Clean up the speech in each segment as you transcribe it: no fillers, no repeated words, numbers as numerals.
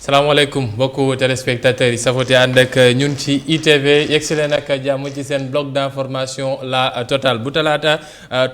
salaamaaleykum mbokku téléspectateurs yi safoti ànd ak ñun ci ITV yegsi leen ak jàmm ci seen bloc d'information la totale bu talaata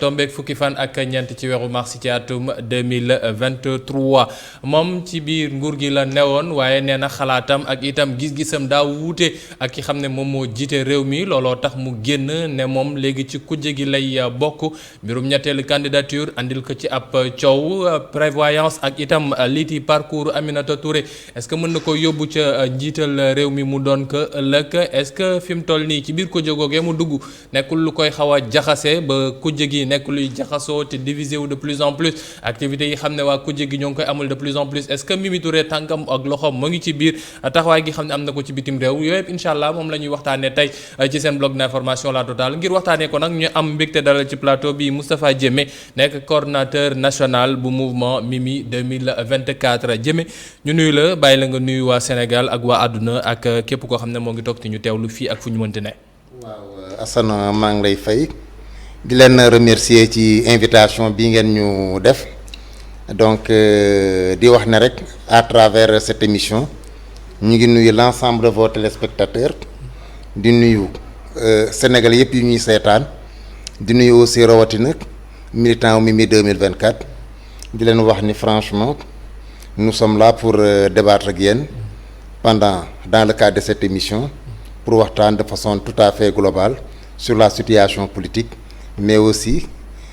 tombeek fukki fan ak ñeent ci weeru mars ci atum 2023 moom ci biir nguur gi la newoon waaye nee na xalaatam ak itam gis-gisam daa wuute ak ki xam ne moom moo jiite réew mi looloo tax mu génn ne moom léegi ci kujje gi lay bokk mbirum ñetteelu candidature andil ko ci ab coow prévoyance ak itam liiti parcours Aminata Touré. est-ce que mën na ko yóbbu ca njiital réew mi mu doon ko ëllëg est-ce que fi mu toll nii ci biir kujje googee mu dugg nekkul lu koy xaw a jaxase ba kujje gi nekk luy jaxasoo te divisé wu de plus en plus activités yi xam ne waa kujje gi ñoo ngi koy amul de plus en plus est-ce que Mimi Touré tànkam ak loxoom mu ngi ci biir taxawaay gi xam ne am na ko ci bitim réew yooyu yëpp incha allah moom la ñuy waxtaanee tey ci seen bloc d'information la totale ngir waxtaanee ko nag ñu am mbégte dalal ci plateau bi Moustapha Diémé nekk coordonnateur national bu mouvement Mimi 2024 Diémé ñu nuyu la bàyyi la nga nuyu waa Sénégal ak waa àdduna ak képp koo xam ne moo ngi toog te ñu teewlu fii ak fu ñu mënti ne. waaw Assane maa ngi lay fay di leen remercier ci invitation bi ngeen ñu def donc di wax ne rek à travers cette émission ñu ngi nuyu l'ensemble de vos téléspectateurs di nuyu Sénégal yëpp yu ñuy seetaan di nuyu aussi rawatina militant Mimi 2024 di leen wax ni franchement. Nous sommes là pour débattre ak yéen dans le cadre de cette émission pour waxtaan de façon tout à fait globale sur la situation politique mais aussi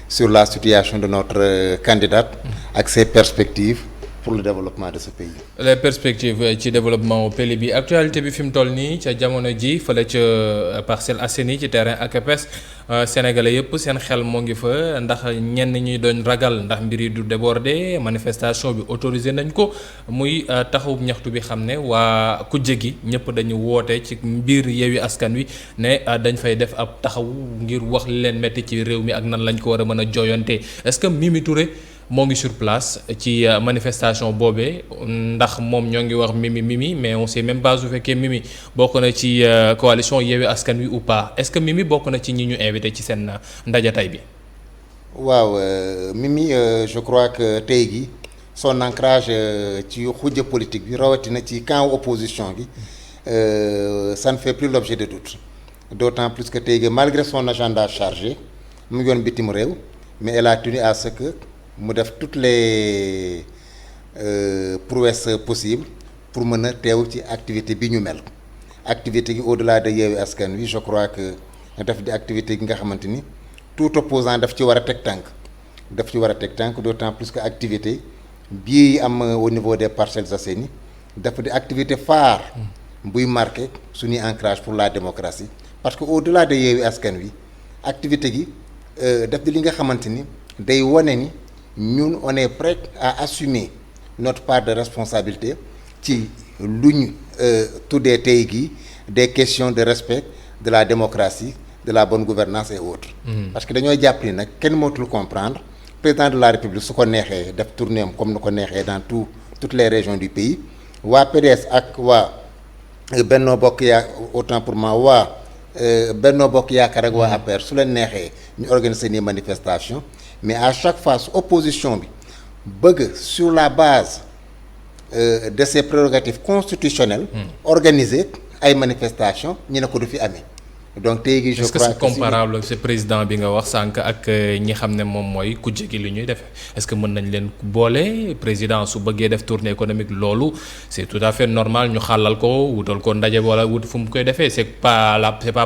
sur la situation de notre candidate ak ses perspectives pour le développement de ce pays. Les perspectives ci développement pays bi actualité bi fi mu toll nii ca jamono ji fële ca Parcelles Assainies ci terrain ACAPES sénégalais yëpp seen xel moo ngi fa ndax ñenn ñi doon ragal ndax mbir yi du déborder manifestation bi autorisé nañ ko muy taxawu ñaxtu bi xam ne waa kujje gi ñëpp dañu woote ci mbir Yewwi Askan Wi ne dañ fay def ab taxawu ngir wax li leen metti ci réew mi ak nan lañ ko war a mën a jooyante est-ce que Mimi Touré moo ngi sur place ci manifestation boobee ndax moom ñoo ngi wax Mimi mais on sait même pas su fekkee Mimi bokk na ci coalition Yewwi Askan Wi ou pas est-ce que Mimi bokk na ci ñi ñu invité ci seen ndaje tey bi. waaw Mimi je crois que tey gi son ancrage ci xujja politique bi rawatina ci camp opposition bi ça ne fait plus l'objet de doute d'autant plus que tey gi malgré son agenda chargé mu ngi yoon bitim réew mais elle a tenu à ce que. mu def toutes les prouesses possibles pour mën a teew ci activité bi ñu mel activité gi au-delà de Yewwi Askan Wi je crois que daf di activité gi nga xamante ni tout opposant daf ci war a teg tànk d'autant plus que activité bii am au niveau des Parcelles Assainies dafa di activité phare buy marqué suñuy ancrage pour la démocratie parce que au-delà de Yewwi Askan Wi activité gi daf di li nga xamante ni day wane ni ñun on est prêt à assumer notre part de responsabilité ci lu ñu tuddee tey gi des questions de respect de la démocratie de la bonne gouvernance et autres parce que dañoo jàpp ni nag kenn mootul comprendre président de la République su ko neexee def tournée am comme ni ko neexee dans toutes les régions du pays waa PDS ak waa Benno Bokk autant pour moi waa Benno Bokk Yaakaar ak waa APR su leen neexee ñu organiser ni manifestation mais à chaque fois su opposition bi bëgg sur la base de ses prérogatives constitutionnelles organiser ay manifestations ñu ne ko du fi amee donc tey gi je crois que c'est comparable ce président bi nga wax sànq ak ñi xam ne moom mooy kujje gi li ñuy def est-ce que mën nañ leen boole président su bëggee def tournée économique loolu c'est tout à fait normal ñu xàllal ko wutal ko ndaje wala wut fu mu koy defee c'est pas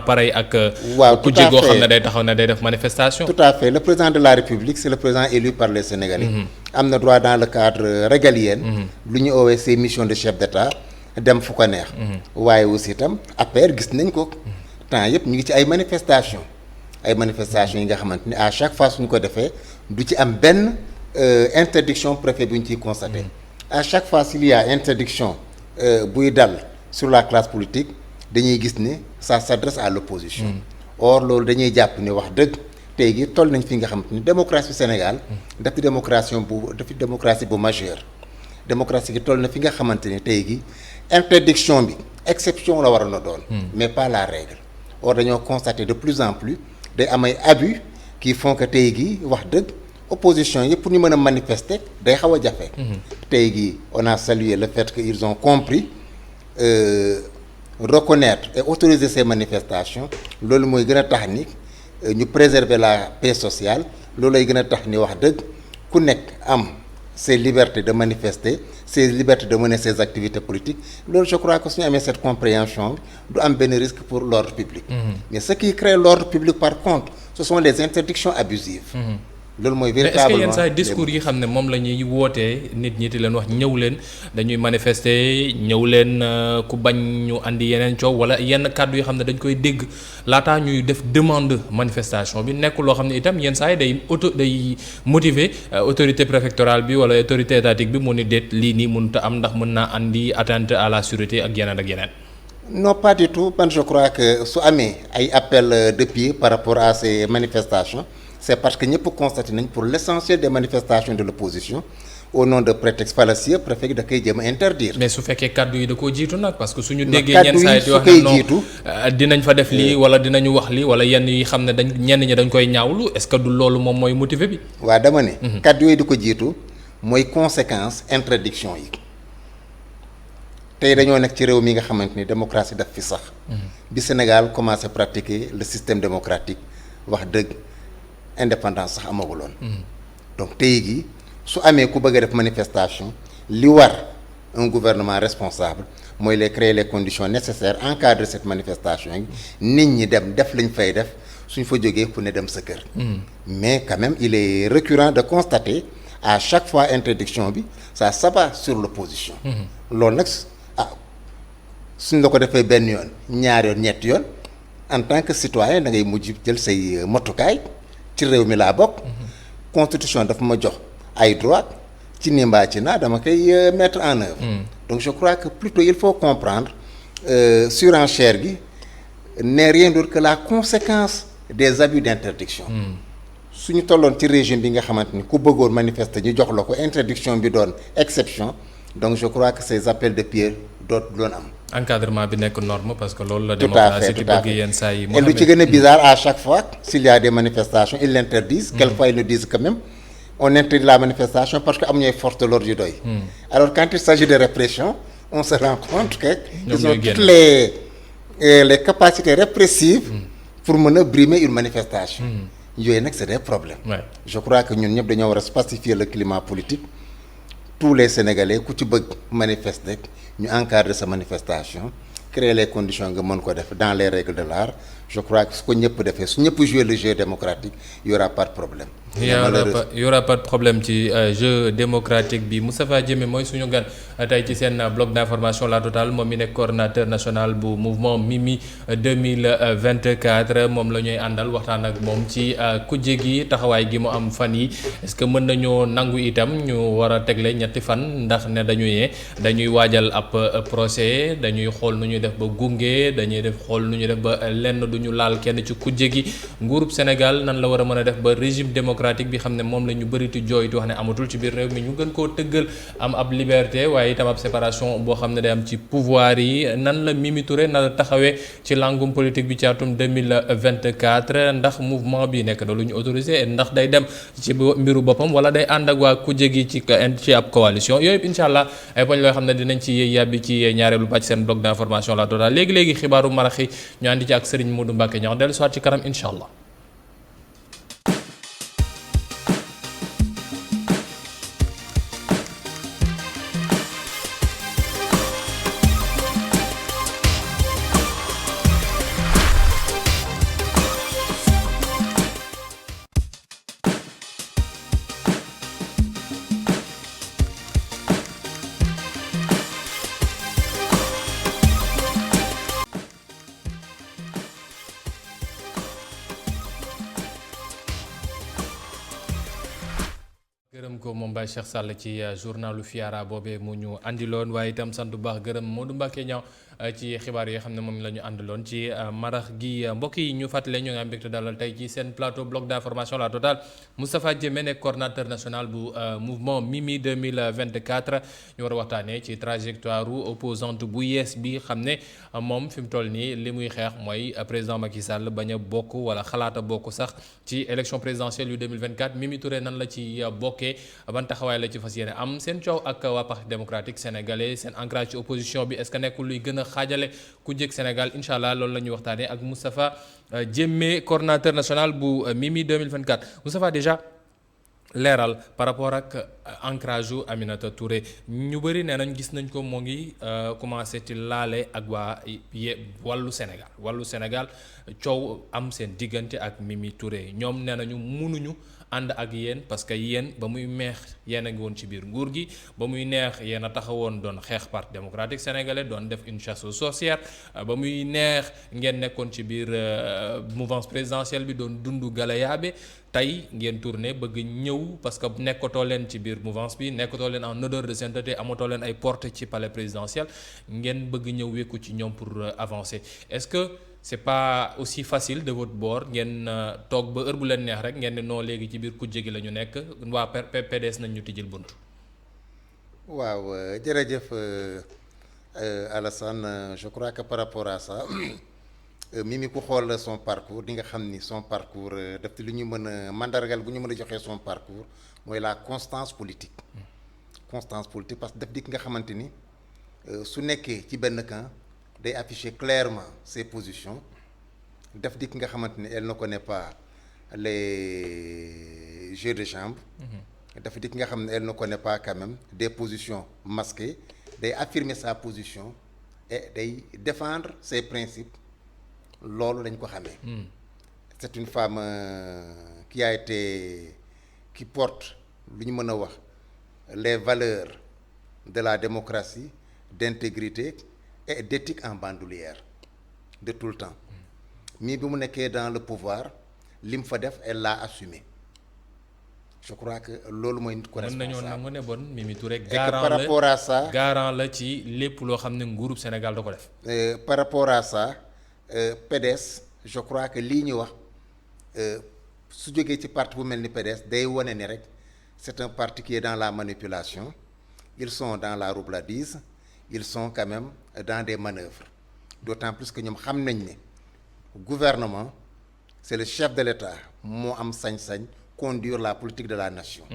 pareil ak. waaw kujje goo xam ne day taxaw ne day def manifestation. tout à fait le président de la République c'est le président élu par les Sénégalais. am na droit dans le cadre régalien. lu ñu oowee ses missions de chef d'État dem fu ko neex. waaye aussi itam APR gis nañ ko. temps yëpp ñu ngi ci ay manifestations yi nga xamante ni à chaque fois suñu ko defee du ci am benn interdiction préfet bu ñu ciy constaté à chaque fois s'il y a interdiction buy dal sur la classe politique dañuy gis ni ça s'adresse à l'opposition or loolu dañuy jàpp ni wax dëgg tey gi toll nañ fi nga xamante ni démocratie Sénégal dafi démocratie bu majeure démocratie gi toll na fi nga xamante ni tey gi interdiction bi exception la waroon a doon mais pas la règle or dañoo constater de plus en plus day am ay abus qui font que tey gi wax dëgg opposition yi pour ñu mën a manifester day xaw a jafe. tey jii on a salué le fait que ils ont compris reconnaître et autoriser ces manifestations loolu mooy gën a tax ni ñu préserver la paix sociale loolu lay gën a tax ni wax dëgg ku nekk am ses libertés de manifester ses libertés de mener ses activités politiques loolu je crois que su ñu amee cette compréhension du am benn risque pour l'ordre public. Mais ce qui crée l'ordre public par contre ce sont les interdictions abusives. loolu mooy véritablement mais est-ce que yenn saa discours yi xam ne moom la ñuy wootee nit ñi di leen wax ñëw leen dañuy manifester ñëw leen ku bañ ñu andi yeneen coow wala yenn kàddu yi xam ne dañ koy dégg laataa ñuy def demande manifestation bi nekk loo xam ne itam yenn saa yi day motiver autorité préfectorale bi wala autorité étatique bi mu ni déet lii nii mënut a am ndax mën naa andi atteinte à la sûreté ak yeneen ak yeneen. non pas du tout man je crois que su amee ay appel de pied par rapport à ces manifestations. C'est parce que ñëpp constaté nañ pour l'essentiel des manifestations de l'opposition au nom de prétextes fallacieux préfet da koy jéem a interdire. mais su fekkee kàddu yi da koo jiitu nag parce que suñu déggee ñenn saa yi di wax ne non dinañ fa def lii wala dinañu wax lii wala yenn yi xam ne ñenn ñi dañ koy ñaawlu est-ce que du loolu moom mooy motivé bi. waaw dama ne. kàddu yooyu di ko jiitu mooy conséquence interdiction yi tey dañoo nekk ci réew mi nga xamante ni démocratie daf fi sax. bi Sénégal commencé pratiquer le système démocratique wax dëgg. indépendance sax amaguloon. donc tey jii su amee ku bëgg a def manifestation li war un gouvernement responsable mooy les créer les conditions nécessaires encadrer cette manifestation yi nit ñi dem def lañ fay def suñ fa jógee ku ne dem sa kër. mais quand même il est récurrent de constater à chaque fois interdiction bi ça s'abat sur l'opposition. loolu nag suñ la ko defee benn yoon ñaar yoon ñetti yoon en tant que citoyen da ngay mujj jël say motukaay. ci réew mi laa bokk. constitution dafa ma jox ay droit ci ni mbaa ci naa dama koy mettre en œuvre. donc je crois que plutôt il faut comprendre surenchère gi n'est rien d'autre que la conséquence des abus d'interdiction. suñu tolloon ci régime bi nga xamante ni ku bëggoon manifester ñu jox la ko interdiction bi doon exception donc je crois que ces appels de pied dootu doon am. encadrement bi nekk norme parce que loolu la démocratie di bëgg yenn saa yi. et lu ci gën a bizarre à chaque fois s'il y a des manifestations ils l'interdisent. quelquefois ils nous disent quand même on interdit la manifestation parce que amuñu ay force de l'ordre yu doy. alors quand il s'agit de répression on se rend compte que ils ont toutes les capacités répressives pour mën a brimer une manifestation. yooyu nag c'est des problèmes. je crois que ñun ñëpp dañoo war a pacifier le climat politique. tous les Sénégalais ku ci bëgg manifester ñu encadrer sa manifestation créer les conditions nga mën ko def dans les règles de l'art je crois que su ko ñëpp defee su ñëpp jouer le jeu démocratique il y aura pas de problème. il y aura pas de problème ci jeu démocratique bi Moustapha Diémé mooy suñu gan tey ci seen bloc d'information la totale moom mi nekk coordonnateur national bu mouvement Mimi 2024 moom la ñuy àndal waxtaan ak moom ci kujje gi taxawaay gi mu am fan yi est-ce que mën nañoo nangu itam ñu war a tegle ñetti fan ndax ne dañuy waajal ab procès dañuy xool nu ñuy def ba gunge dañuy def xool nu ñuy def ba lenn du ñu laal kenn ci kujje gi nguurub Sénégal nan la war a mën a def ba régime démocratique bi xam ne moom la ñu bëri ti jooy di wax ne amatul ci biir réew mi ñu gën koo tëggal am ab liberté waaye itam ab séparation boo xam ne day am ci pouvoir yi nan la Mimi Touré na la taxawee ci langum politique bi ci atum 2024 ndax mouvement bi nekk na lu ñu autorisé ndax day dem ci mbiru boppam wala day ànd ak waa kujje gi ci ab coalition yooyu incha allah ay poñ loo xam ne dinañ ci yàbbi ci ñaareelu pàcc seen bloc d'information la totale léegi-léegi xibaaru maraxi ñu àndi ci ak Serigne Modou Mbacké ñoo dellu soit ci kanam incha allah. gërëm ko moom Baye Cheikh Sall ci journalu Fiara boobee mu ñu andiloon waaye itam sant bu baax gërëm Modou Mbacké Niang ci xibaar yi xam ne moom la ñu àndaloon ci marax gi mbokk yi ñu fàttale ñoo ngi am mbégte dalal tey ci seen plateau bloc d'information la totale Moustapha Diémé nekk coordonnateur national bu mouvement Mimi 2024 ñu war a waxtaanee ci trajectoire opposante bu yees bi xam ne moom fi mu toll nii li muy xeex mooy président Macky Sall bañ a bokk wala xalaata bokk sax ci élection présidentielle yu 2024 Mimi Touré nan la ci bokkee ban taxawaay la ci fas yéene am seen coow ak waa parti démocratique sénégalais seen ancrage ci opposition bi est-ce que nekkul luy gën a xaajale ku jëkk Sénégal incha allah loolu la ñuy waxtaanee ak Moustapha Diémé coordonnateur national bu Mimi 2024 Moustapha déjà leeral par rapport ak ancrage u Aminata Touré ñu bëri nee nañ gis nañ ko moo ngi commencé ci laale ak waa wàllu Sénégal coow am seen diggante ak Mimi Touré ñoom nee nañu mënuñu ànd ak yéen parce que yéen ba muy neex yéen a ngi woon ci biir nguur gi ba muy neex yéen a taxawoon doon xeex parti démocratique sénégalais doon def une chasse aux sorcières ba muy neex ngeen nekkoon ci biir mouvance présidentielle bi doon dundu galayaabe tey ngeen tourné bëgg ñëw parce que nekkatoo leen ci biir mouvance bi nekkatoo leen en odeur de sainteté amatoo leen ay porte ci palais présidentiel ngeen bëgg ñëw wekku ci ñoom pour avancer est-ce que c'est pas aussi facile de votre bord ngeen toog ba heure bu leen neex rek ngeen ne non léegi ci biir kujje gi la ñu nekk waa PDS nañ ñu tijjil bunt. waaw jërëjëf Alassane je crois que par rapport à ça Mimi ku xool son parcours di nga xam ni son parcours daf lu ñu mën a mandargal bu ñu mën a joxee son parcours mooy la constance politique. Constance politique parce que daf di ki nga xamante ni su nekkee ci benn camp. day afficher clairement ses positions daf di ki nga xamante ne elle ne connaît pas les jeux de chambre. dafa di ki nga xam ne elle ne connaît pas quand même des positions masquées day affirmer sa position et day défendre ses principes loolu lañ ko xamee. c'est une femme qui porte lu ñu mën a wax les valeurs de la démocratie d'intégrité et d'éthique en bandoulière de tout le temps mii bi mu nekkee dans le pouvoir li mu fa def elle l'a assumé je crois que loolu mooy nit ko responsable. mën nañoo nangu ne bon Mimi Touré par rapport à ça garant la ci lépp loo xam ne nguurub Sénégal da ko def. par rapport à ça PDS je crois que lii ñu wax su jógee ci parti bu mel ni PDS day wane ni rek c'est un parti qui est dans la manipulation ils sont dans la roublardise ils sont quand même dans des manœuvres d'autant plus que ñoom xam nañ ne gouvernement c'est le chef de l'État moo am sañ-sañ conduire la politique de la nation.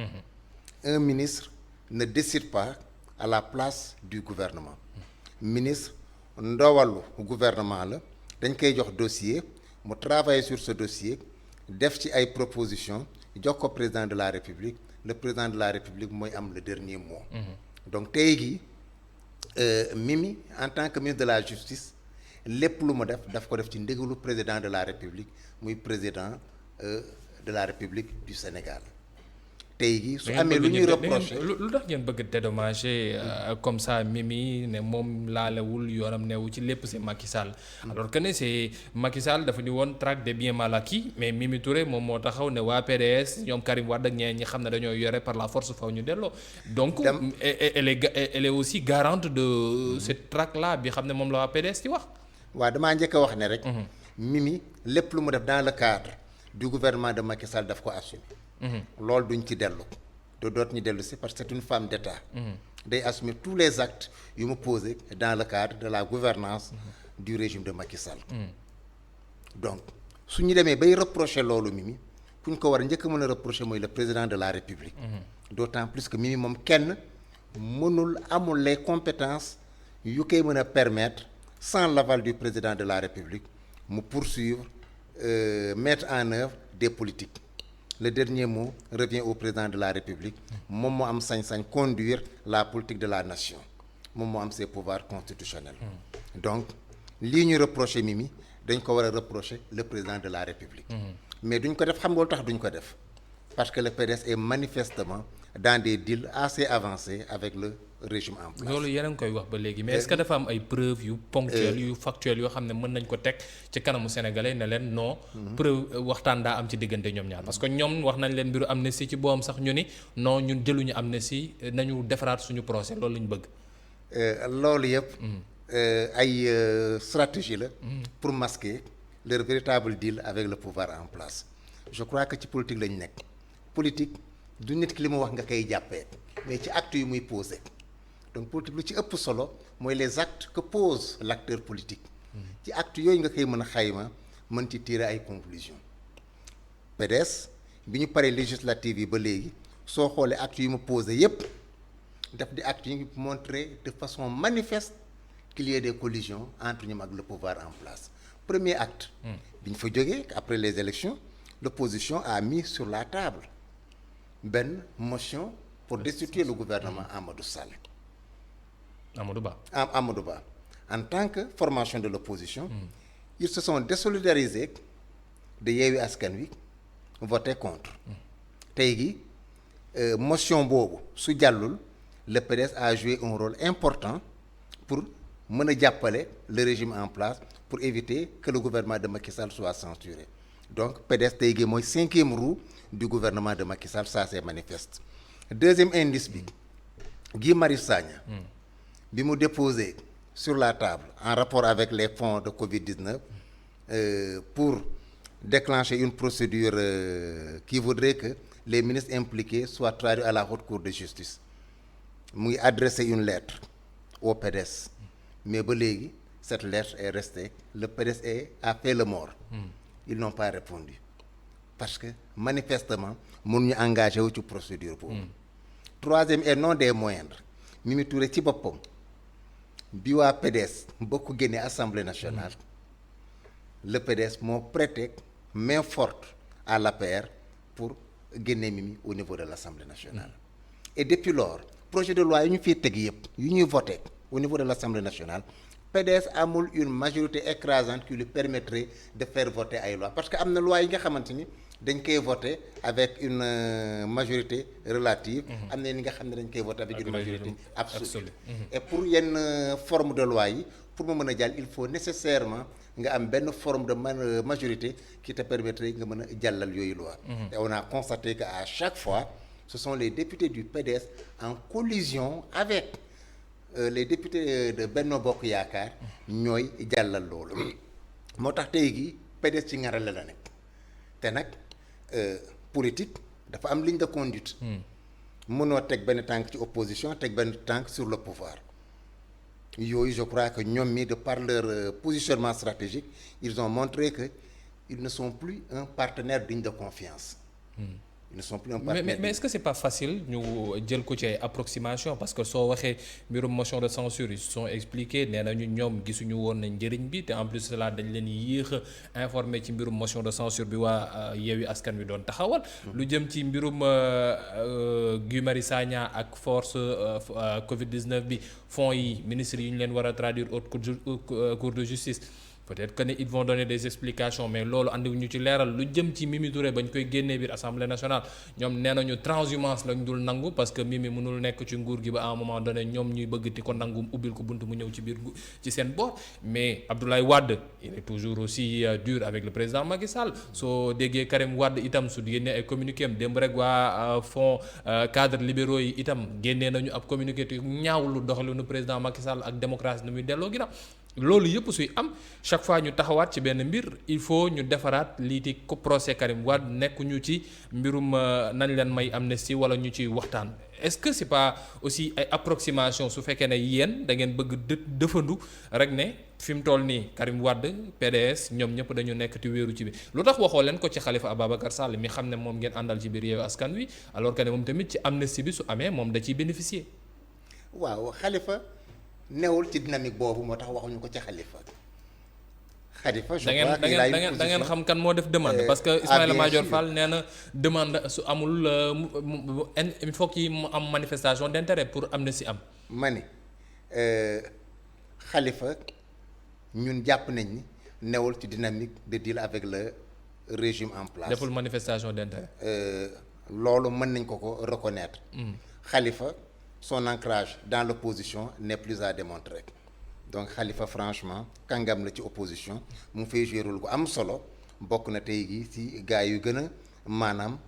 Un ministre ne décide pas à la place du gouvernement. Ministre ndowalu gouvernement la dañ koy jox dossier mu travailler sur ce dossier def ci ay propositions jox ko président de la République le président de la République mooy am le dernier mot. Donc tey jii Mimi en tant que ministre de la justice lépp lu ma daf ko def ci ndigalu président de la République muy président de la République du Sénégal tey jii su amee lu ñuy reprocher lu tax ngeen bëgg dédommager comme ça Mimi ne moom laalewul yoonam newu ci lépp c'est Macky Sall alors que ne c'est Macky Sall dafa ni woon traque des biens mal acquis mais Mimi Touré moom moo taxaw ne waa PDS ñoom Karim Wade ak ñeneen ñi xam ne dañoo yore par la force faw ñu delloo donc elle est aussi garante de cette traque là bi xam ne moom la waa PDS ci wax waaw damaa njëkk a wax ne rek Mimi lépp lu mu def dans le cadre du gouvernement de Macky Sall daf ko assumer loolu duñ ci dellu doot ñu dellu si parce que c'est une femme d'État day assumer tous les actes yu mu posé dans le cadre de la gouvernance du régime de Macky Sall donc su ñu demee bay reprocher loolu Mimi ku ñu ko war a njëkk a mën a reprocher mooy le président de la République d'autant plus que Mimi moom kenn amul les compétences yu koy mën a permettre sans l'aval du président de la République mu poursuivre mettre en œuvre des politiques le dernier mot revient au président de la République moom moo am sañ-sañ conduire la politique de la nation moom moo am ses pouvoirs constitutionnels donc lii ñu reprocher Mimi dañ ko war a reprocher le président de la République mais duñ ko def xam nga lu tax duñ ko def parce que le PDS est manifestement dans des deals assez avancés avec le régime en place. loolu yéen a ngi koy wax ba léegi mais est-ce que dafa am ay preuves yu ponctuelles yu factuelles yoo xam ne mën nañ ko teg ci kanamu sénégalais ne leen non preuve waxtaan daa am ci diggante ñoom ñaar parce que ñoom wax nañ leen mbiru amnistie ci boom sax ñu ni non ñun jëluñu amnistie nañu defaraat suñu procès loolu lañu bëgg. loolu yëpp stratégie la. pour masquer leur véritable deal avec le pouvoir en place. Je crois que ci politique lañ nekk politique du nit ki li mu wax nga koy jàppee mais ci actes yu muy posé donc politique lu ci ëpp solo mooy les actes que pose l'acteur politique. ci actes yooyu nga koy mën a xayma mën ci tirer ay conclusions. PDS bi ñu paree législative yi ba léegi soo xoolee actes yu mu posé yépp daf di actes yi ngi montrer de façon manifeste qu'il y ait des collisions entre ñoom ak le pouvoir en place. Premier acte. bi ñu fa jógee après les élections l'opposition a mis sur la table benn motion pour destituer le gouvernement Amadou Sall. Amadou Ba en tant que formation de l'opposition. Ils se sont désolidarisés de Yewwi Askan Wi voté contre. tey gi motion boobu su jàllul le PDS a joué un rôle important pour mën a jàppale le régime en place pour éviter que le gouvernement de Macky Sall soit censuré donc PDS tey gi mooy 5e roue du gouvernement de Macky Sall, ça c'est manifeste. Deuxième indice bi Guy Marius Sagna bi mu déposé sur la table en rapport avec les fonds de Covid-19 pour déclencher une procédure qui voudrait que les ministres impliqués soient traduits à la haute cour de justice muy adresser une lettre au PDS mais ba léegi cette lettre est restée le PDS a fait le mort. Ils n'ont pas répondu parce que manifestement mënuñu engagé wu ci procédure boobu. Troisième et non des moindres Mimi Touré ci boppam bi waa PDS bokk génne assemblée nationale le PDS moo prêté main forte à l'APR pour génne Mimi au niveau de l'assemblée nationale. Et depuis lors projet de loi yi ñu fiy teg yëpp yu ñuy voté au niveau de l'assemblée nationale PDS amul une majorité écrasante qui lui permettrait de faire voter ay loi parce que am na loi yi nga xamante ni dañ koy voter avec une majorité relative. am na yi nga xam ne dañ koy voter avec une majorité absolue. Et pour yenn forme de loi yi pour mu mën a jàll il faut nécessairement nga am benn forme de majorité qui te permettrait nga mën a jàllal yooyu loi. Et on a constaté que à chaque fois ce sont les députés du PDS en collision avec les députés de Benno Bokk Yaakaar ñooy jàllal loolu moo tax tey gi PDS ci ngarale la nekk te nag politique dafa am ligne de conduite. mënoo teg benn tànk ci opposition teg benn tànk sur le pouvoir yooyu je crois que ñoom mi de par leur positionnement stratégique ils ont montré que ils ne sont plus un partenaire digne de confiance. Ils ne sont plus un partenaire. Mais est-ce que c'est pas facile ñu jël ko ci ay approximation parce que soo waxee mbirum motion de censure ils se sont expliqués nee nañu ñoom gisuñu woon nañ njëriñ bi te en plus de cela dañ leen yéex a informé ci mbirum motion de censure bi waa Yewwi Askan Wi doon taxawal. lu jëm ci mbirum Guy Marius Sagna ak force Covid-19 bi fonds yi ministres yi ñu leen war a traduire haute cour de justice. Peut-être que ils vont donner des explications mais loolu andiwuñu ci leeral lu jëm ci Mimi Touré bañ koy génnee biir assemblée nationale ñoom nee nañu transhumance lañ dul nangu parce que Mimi mënul nekk ci nguur gi ba à un moment donné ñoom ñuy bëgg di ko nangu ubbil ko bunt mu ñëw ci biir ci seen boor mais Abdoulaye Wade il est toujours aussi dur avec le président Macky Sall soo déggee Karim Wade itam su génnee ay communiqué am démb rek waa fonds cadres libéraux yi itam génnee nañu ab communiqué te ñaawlu doxalinu président Macky Sall ak démocratie ni muy delloo ginnaaw loolu yëpp suy am chaque fois ñu taxawaat ci benn mbir il faut ñu defaraat lii di ko procès Karim Wade nekkuñu ci mbirum nañ leen may amnistie wala ñu ci waxtaan est-ce que c'est pas aussi ay approximation su fekkee ne yéen da ngeen bëgg dëfandu rek ne fi mu toll nii Karim Wade PDS ñoom ñëpp dañu nekk ti wéeru ci bi lu tax waxoo leen ko ci Khalifa Ababacar Sall mi xam ne moom ngeen àndal ci biir Yewwi Askan Wi alors que ne moom tamit ci amnistie bi su amee moom da ciy bénéficier. waaw Khalifa newul ci dynamique boobu moo tax waxuñu ko ci Khalifa je crois da ngeen xam kan moo def demande parce que Ismaïla Madior Fall nee na demande su amul il faut qu'il mu am manifestation d'intérêt pour amnistie am. ma ni Khalifa ñun jàpp nañ ni newul ci dynamique de deal avec le régime en place. deful manifestation d'intérêt. loolu mën nañ ko reconnaître. Khalifa son ancrage dans l'opposition n'est plus à démontrer donc Khalifa franchement kàngam la ci opposition mu fay jouer rôle gu am solo bokk na tey gi ci gars yu gën a maanaam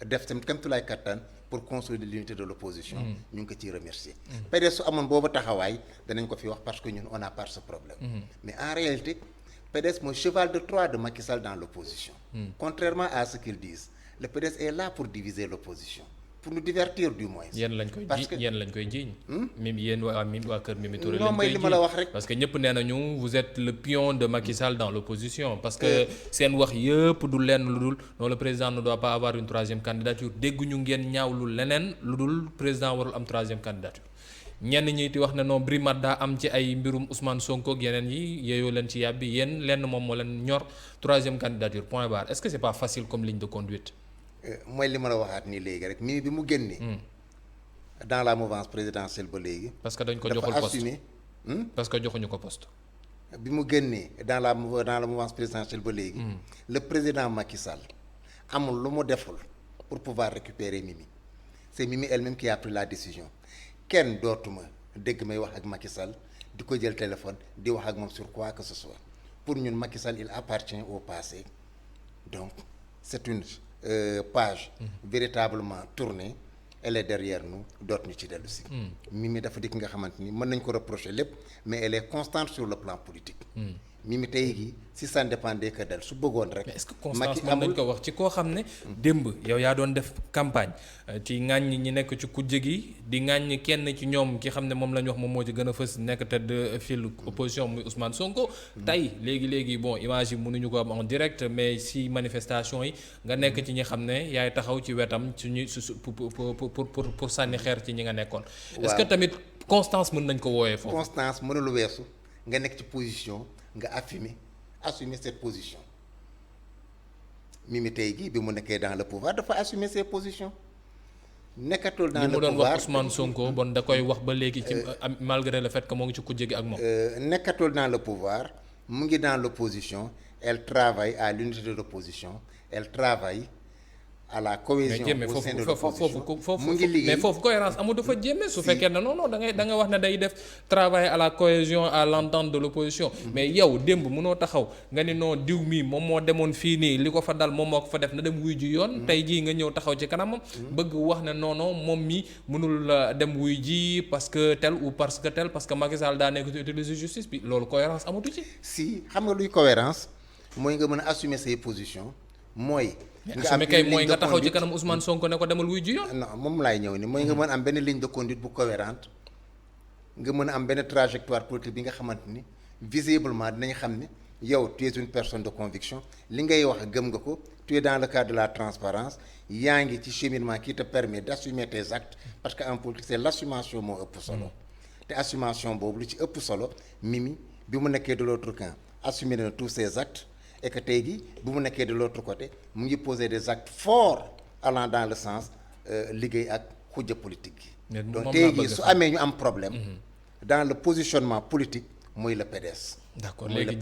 def tamit kamtulaay kattan pour consolider l'unité de l'opposition. ñu ngi ko ciy remercier. PDS su amoon boobu taxawaay danañ ko fi wax parce que ñun on n'a pas ce problème. Mais en réalité PDS mooy cheval de Troie de Macky Sall dans l'opposition. Contrairement à ce qu'ils disent le PDS est là pour diviser l'opposition. Pour nous divertir du moins. yéen lañ koy jiiñ même yéen waa kër Mimi Touré non lañ koy mooy li ma la wax rek. parce que ñëpp nee nañu vous êtes le pion de Macky Sall dans l'opposition parce que seen wax yëpp du lenn lu dul non le président ne doit pas avoir une troisième candidature dégguñu ngeen ñaawlu leneen lu dul président warul am troisième candidature ñenn ñi di wax ne non brimade daa am ci ay mbirum Ousmane Sonko ak yeneen yi yeeyoo leen ci yàbbi yéen lenn moom moo leen ñor troisième candidature point barre est-ce que c'est pas facile comme ligne de conduite. mooy li ma la waxaat nii léegi rek Mimi bi mu génnee. dans la mouvance présidentielle ba léegi. parce que dañ ko joxul poste parce que joxuñu ko poste. bi mu génnee dans la mouvance présidentielle ba léegi. le président Macky Sall amul lu mu deful pour pouvoir récupérer Mimi. c'est Mimi elle-même qui a pris la décision kenn dootuma dégg may wax ak Macky Sall di ko jël téléphone di wax ak moom sur quoi que ce soit pour ñun Macky Sall il appartient au passé donc c'est une page véritablement tournée elle est derrière nous dootuñu ci dellu si. Mimi dafa dikk nga xamante ni mën nañ ko reprocher lépp mais elle est constante sur le plan politique. Mimi tey jii si ça ne dépendait que d'elle su bëggoon rek. mais est-ce que constance mën nañ ko wax ci koo xam ne démb yow yaa doon def campagne ci ŋàññ ñi nekk ci kujje gi di ŋàññ kenn ci ñoom ki xam ne moom la ñu wax moom moo ci gën a fës nekk tête de file opposition muy Ousmane Sonko. tey léegi bon image yi mënuñu ko am en direct mais si manifestation yi nga nekk ci ñi xam ne yaay taxaw ci wetam ci ñu pour sànni xeer ci ñi nga nekkoon. est-ce que tamit constance mën nañ ko wooyee foofu. constance mënul weesu nga nekk ci position nga assumer cette position Mimi tey jii bi mu nekkee dans le pouvoir dafa assumer ses positions nekkatul dans le pouvoir li mu doon wax Ousmane Sonko bon da koy wax ba léegi ci malgré le fait que moo ngi ci kujje gi ak moom. nekkatul dans le pouvoir mu ngi dans l'opposition elle travaille à l'unité de l'opposition elle travaille à la cohésion au sein de l'opposition mu ngi liggéey mais foofu cohérence amul dafa jéeme su fekkee ne non da ngay wax ne day def travail à la cohésion à l'entente de l'opposition mais yow démb mënoo taxaw nga ni non diw mi moom moo demoon fii nii li ko fa dal moom moo ko fa def na dem wuy ji yoon tey jii nga ñëw taxaw ci kanamam bëgg wax ne non moom mi mënul dem wuy ji parce que tel ou parce que tel parce que Macky Sall daa nekk ci utiliser justice bi loolu cohérence amatu ci. si xam nga luy cohérence mooy nga mën a assumer ses positions mooy. nga am kay mooy nga taxaw ci kanam Ousmane Sonko ne ko demal wuy ji yoon. non moom laay ñëw ni mooy nga mën am benn ligne de conduite bu cohérente nga mën a am benn trajectoire politique bi nga xamante ni visiblement dinañ xam ni yow tu es une personne de conviction li ngay wax gëm nga ko tu es dans le cadre de la transparence yaa ngi ci cheminement qui te permet d'assumer tes actes parce que en politique c'est l'assumation moo ëpp solo te assumation boobu lu ci ëpp solo Mimi bi mu nekkee de l'autre camp assumer na tous ses actes et que tey jii bu mu nekkee de l'autre côté mu ngi poser des actes forts allant dans le sens liggéey ak xujja politique yi donc tey jii su amee ñu am problème dans le positionnement politique mooy le PDS. d'accord léegi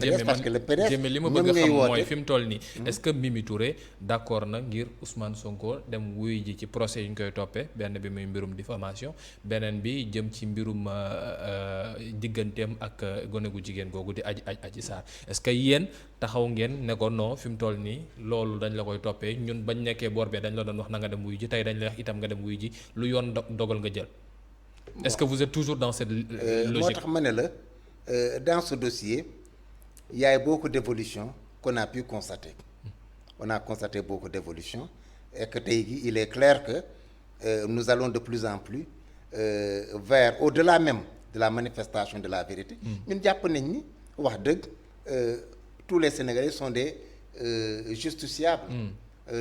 Jéeme li ma bëgg a xam mooy fi mu toll nii est-ce que Mimi Touré d'accord na ngir Ousmane Sonko dem wuy ji ci procès yi ñu koy toppee benn bi muy mbirum diffamation beneen bi jëm ci mbirum digganteem ak gone gu jigéen googu di Adji Sarr est-ce que yéen taxaw ngeen ne ko non fi mu toll nii loolu dañ la koy toppee ñun bañ nekkee boor bee dañ la doon wax na nga dem wuy ji tey dañ la wax itam nga dem wuy ji lu yoon dogal nga jël. est-ce que vous êtes toujours dans cette logique. moo tax ma ne la. Dans ce dossier, il y a beaucoup d'évolutions qu'on a pu constater. On a constaté beaucoup d'évolutions et que il est clair que nous allons de plus en plus vers au-delà même de la manifestation de la vérité. ñun jàpp nañ ni wax dëgg tous les Sénégalais sont des justiciables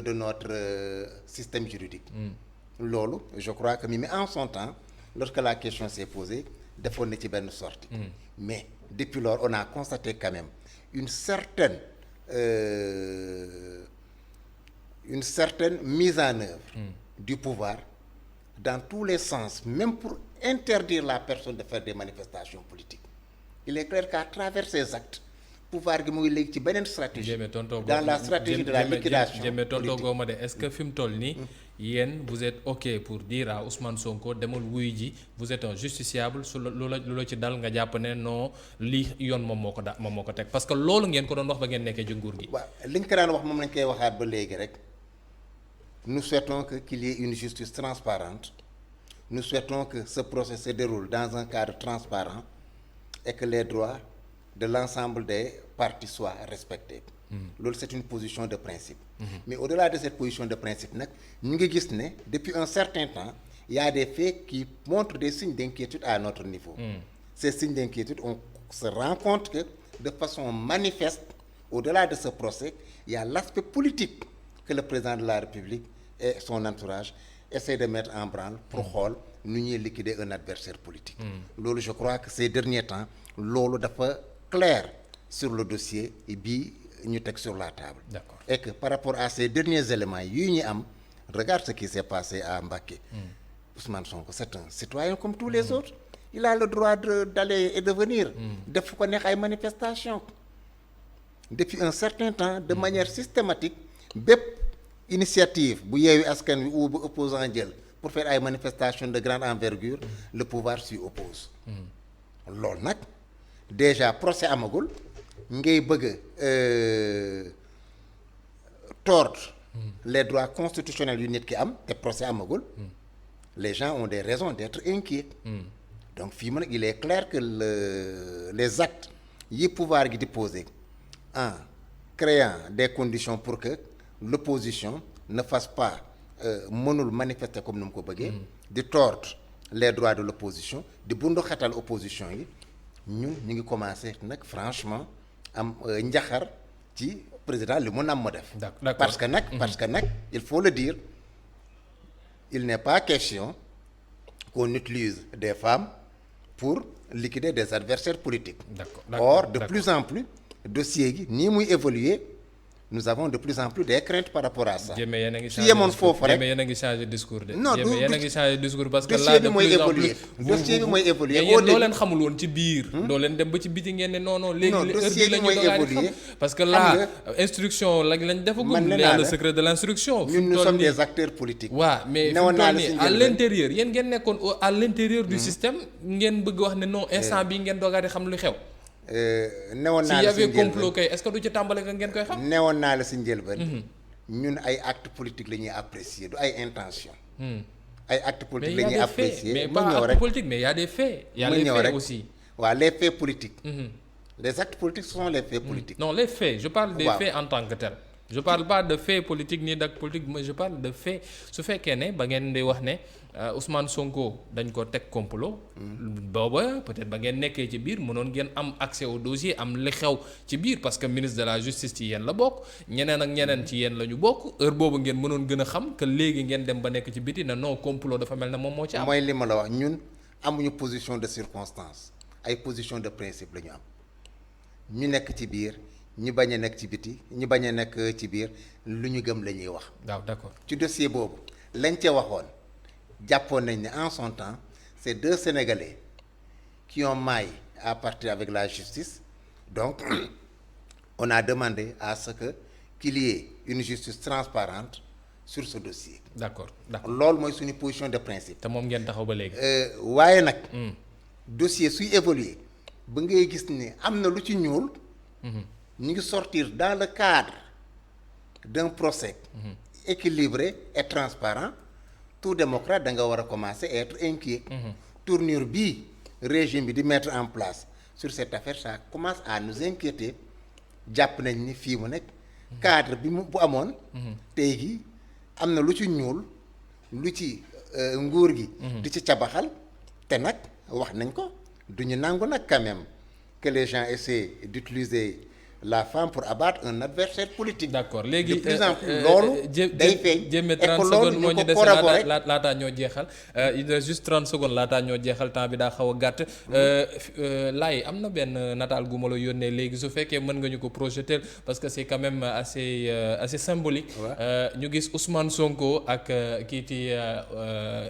de notre système juridique. Loolu je crois que Mimi en son temps lorsque la question s'est posée defoon na ci benn sortie mais depuis lors on a constaté quand même une certaine mise en œuvre du pouvoir dans tous les sens même pour interdire la personne de faire des manifestations politiques il est clair qu'à travers ces actes pouvoir gi mu ngi léegi ci beneen stratégie dans la stratégie de la liquidation politique. Est-ce que fi mu toll nii yéen vous êtes ok pour dire à Ousmane Sonko demal wuy ji vous êtes un justiciable su lu la ci dal nga jàpp ne non lii yoon moom moo ko teg parce que loolu ngeen ko doon wax ba ngeen nekkee ci nguur gi. waaw liñ ko daan wax moom lañ koy waxaat ba léegi rek nous souhaitons qu'il y ait une justice transparente. Nous souhaitons que ce procès se déroule dans un cadre transparent et que les droits de l'ensemble des parties soient respectés. Loolu c'est une position de principe. Mais au-delà de cette position de principe nag ñu ngi gis ne depuis un certain temps il y a des faits qui montrent des signes d'inquiétude à notre niveau. Ces signes d'inquiétude, on se rend compte que de façon manifeste, au-delà de ce procès, il y a l'aspect politique que le président de la République et son entourage essaient de mettre en branle pour xool nu ñuy liquider un adversaire politique. Loolu je crois que ces derniers temps loolu dafa clair sur le dossier bi ñu teg sur la table. D'accord. Et que par rapport à ces derniers éléments yu ñu am, regarde ce qui s'est passé à Mbacké. Ousmane Sonko c'est un citoyen comme tous les autres. Il a le droit d'aller et de venir. def fu ko neex ay manifestations. Depuis un certain temps de manière systématique bépp initiative bu Yewwi Askan Wi ou bu opposant jël pour faire ay manifestations de grande envergure le pouvoir s'y oppose. Loolu nag déjà procès amagul ngay bëgg tordre les droits constitutionnels yu nit ki am te procès amagul. Les gens ont des raisons d'être inquiets. Donc fii mu nag il est clair que les actes yi pouvoir gi di poser en créant des conditions pour que l'opposition ne fasse pas mënul manifester comme ni mu ko bëggee. di tordre les droits de l'opposition di bundu xatal opposition yi ñun ñu ngi commencer nag franchement am njaxar ci président li mu nam ma def. D'accord. parce que nag il faut le dire il n'est pas question qu'on utilise des femmes pour liquider des adversaires politiques. Or de plus en plus dossier gi nii muy évoluer nous avons de plus en plus des craintes par rapport à ça. Jéeme yéen a ngi su yemoon foofu rek Jéeme yéen a ngi changé discours de. non Jéeme yéen a ngi changé discours parce que dossier là bi de mooy plus en évoluer plus. dossier bi mooy évoluer mais yéen loo leen xamul woon ci biir. doo leen dem ba ci biti ngeen ne non léegi heure dossier bii la bi ñu mooy dogaat di évoluer. xam parce que là instruction lañ defagum. man nee il y a naa le la secret de l'instruction. ñun nous sommes des acteurs politiques. waaw mais fi mu toll nii à l'intérieur yéen ngeen nekkoon à l'intérieur du système ngeen bëgg wax ne non instant bii ngeen dogaat di xam lu xew. newoon naa la si y avait complot kay est-ce que du ci tàmbale nga ngeen koy xam. newoon naa la si njëlbeen. ñun ay actes politiques la ñuy apprécier du ay intentions. ay actes politiques la ñuy apprécier mais pas actes politiques mais y a des faits. y a les faits aussi. waaw les faits politiques. Les actes politiques sont les faits politiques. Non les faits je parle des faits en tant que tels. Je parle pas de faits politiques ni d'actes politiques mais je parle de faits su fekkee ne ba ngeen di wax ne Ousmane Sonko dañ ko teg complot. booba peut-être ba ngeen nekkee ci biir mënoon ngeen am accès au dossier am li xew ci biir parce que ministre de la justice ci yéen la bokk ñeneen ak ñeneen ci yéen la ñu bokk heure boobu ngeen mënoon gën a xam que léegi ngeen dem ba nekk ci biti ne non complot dafa mel ne moom moo ci am. mooy li ma la wax ñun amuñu position de circonstance ay position de principe la ñu am ñu nekk ci biir. ñu bañ a nekk ci biti ñu bañ a nekk ci biir lu ñu gëm la ñuy wax. waaw d'accord ci dossier boobu lañ ca waxoon jàppoon nañ ne en son temps c'est deux Sénégalais qui ont maille à partir avec la justice donc on a demandé à ce que qu'il y ait une justice transparente sur ce dossier. d'accord loolu mooy suñu position de principe. te moom ngeen taxaw ba léegi. waaye nag. dossier suy évoluer ba ngay gis ni am na lu ci ñuul. ñu ngi sortir dans le cadre d'un procès équilibré et transparent tout démocrate da nga war a commencer à être inquiet. Tournure bii régime bi di mettre en place sur cette affaire ça commence à nous inquiéter jàpp nañ ni fii mu nekk cadre bi bu amoon. tey gi am na lu ci ñuul lu ci nguur gi. di ci cabaxal te nag wax nañ ko du ñu nangu nag quand même que les gens essaient d'utiliser la femme pour abattre un adversaire politique. D'accord léegi de plus en plus loolu. day feeñ jéeme 30 secondes moo ñu dese laataa ñoo jeexal il reste juste 30 secondes laataa ñoo jeexal temps bi daa xaw a gàtt. laay am na benn nataal gu ma la yónnee léegi su fekkee mën nga ñu ko projeter parce que c'est quand même assez symbolique. ñu gis Ousmane Sonko ak kii di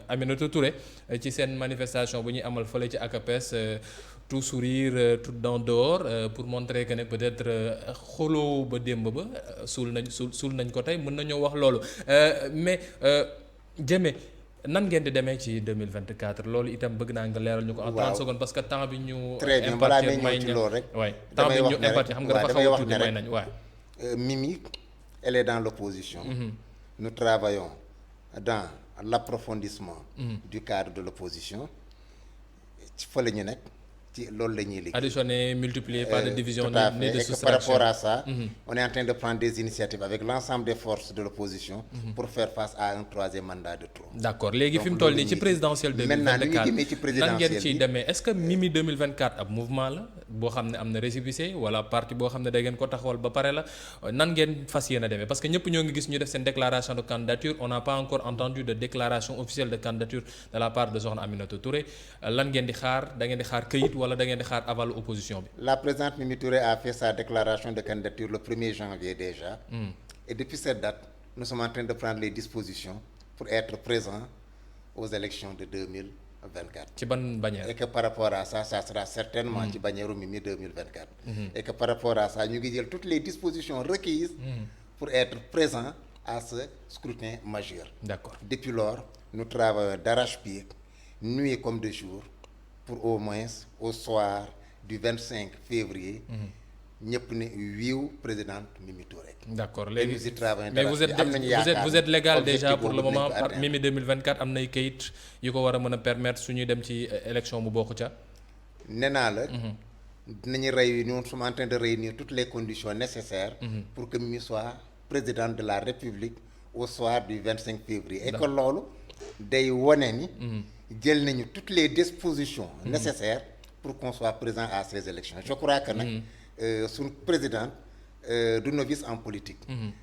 Aminata Touré ci seen manifestation bu ñuy amal fële ci ACAPES. Tout sourire tout dent dehors pour montrer que ne peut-être xoloo ba démb ba suul nañ ko tey mën nañoo wax loolu mais Diémé nan ngeen di demee ci 2024 loolu itam bëgg naa nga leeral ñu ko en 30 secondes parce que temps bi ñu très bien balaa may ñëw ci loolu rek waay temps bi ñu imparti xam nga dafa xaw a tuuti may nañ waay Mimi elle est dans l'opposition nous travaillons dans l'approfondissement du cadre de l'opposition ci fa la ñu nekk ci loolu la ñuy liggéey. Additionner, multiplier, pas de division tout à ni fait. de Et que par soustraction. rapport à ça, on est en train de prendre des initiatives avec l'ensemble des forces de l'opposition pour faire face à un troisième mandat de trop. d'accord léegi fi mu Donc, toll loolu nii ci ñuy- présidentielle maintenant ni ñu 2024 jëmee ci nan présidentielle ngeen ciy bi demee est-ce que Mimi 2024 ab mouvement la boo xam ne am na récépissé wala parti boo xam ne da ngeen ko taxawal ba pare la nan ngeen fas yéene demee parce que ñëpp ñoo ngi gis ñu def seen déclaration de candidature on n'a pas encore entendu de déclaration officielle de candidature de la part de Sokhna Aminata Touré lan ngeen di xaar da ngeen di xaar këyit wala da ngeen di xaar avalu opposition bi. la présidente Mimi Touré a fait sa déclaration de candidature le 1er janvier déjà. Et depuis cette date, nous sommes en train de prendre les dispositions pour être présents aux élections de 2024. ci ban bannière. Et que par rapport à ça, ça sera certainement ci bannière Mimi 2024. Et que par rapport à ça, ñu ngi jël toutes les dispositions requises pour être présents à ce scrutin majeur. d'accord Depuis lors, nous travaillons d'arrache-pied, nuit comme de jour, pour au moins au soir du 25 février, ñëpp ne wiiw présidente Mimi Touré. d'accord Et léegi nous y travaillons mais vous d'arrache-pied. Am nañu êtes yaakaar vous êtes légal objectif déjà pour le boobu moment dinañ ko par atteindre. Mimi 2024 am nay kayit yu ko war a mën a permettre su ñuy dem ci élection mu bokk ca. nee naa la dinañu réunir nous sommes en train de réunir toutes les conditions nécessaires pour que Mimi soit présidente de la République au soir du 25 février et que loolu day wone ni jël nañu toutes les dispositions nécessaires pour qu'on soit présent à ces élections je crois que nag suñu présidente du novice en politique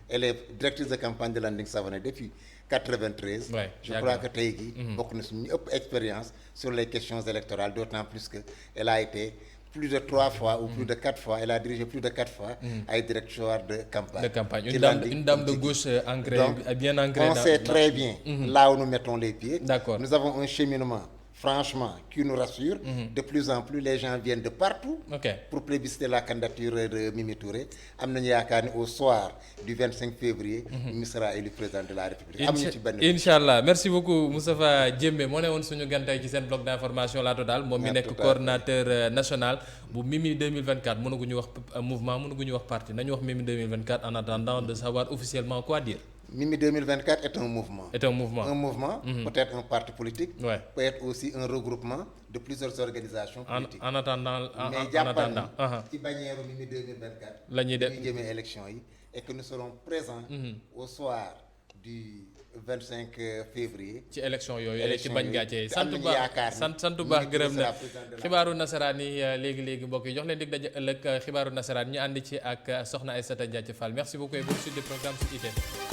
elle est directrice de campagne de Landing Savané depuis 93 Ouais, je crois que tey gi bokk na suñu ëpp expérience sur les questions électorales d'autant plus que elle a été plus de 3 fois ou plus de 4 fois elle a dirigé plus de 4 fois ay directoire de campagne. Une ci dame Landing une dame de comme gauche ancrée donc bien ancrée on sait très bien là où nous mettons les pieds. D'accord. Nous avons un cheminement franchement qui nous rassure. De plus en plus les gens viennent de partout. ok Pour plébisciter la candidature de Mimi Touré am nañu yaakaar ni au soir du 25 février. Mimi sera élu président de la République. amuñu ci benn incha allah merci beaucoup Moustapha Diémé moo ne woon suñu gantay ci seen bloc d'information la totale moom mi Ah, nekk tout à fait. coordinateur national bu Mimi 2024 mënaguñu wax mouvement mënaguñu wax parti nañu wax Mimi 2024 en attendant de savoir officiellement quoi dire. Mimi 2024 est un mouvement. est un mouvement. Un mouvement, peut-être un parti politique, Ouais. peut être aussi un regroupement de plusieurs organisations politiques. en attendant Mais en jàppal attendant. ni ci bannière Mimi 2024 La ñuy def ñu jëmee élection yi et que nous serons présents au soir du 25 février. ci élection yooyu ci Élection bañ yooyu. gàccee te am sant nañu baax yaakaar ni sant bu baax Mimi gërëm na sera président de la xibaaru nasaraan yi léegi mbokk yi jox leen dig daje ëllëg xibaaru nasaraan ñu ànd ci ak soxna Aïssata Diathie Fall merci beaucoup et bonne suite des programmes sur ITV.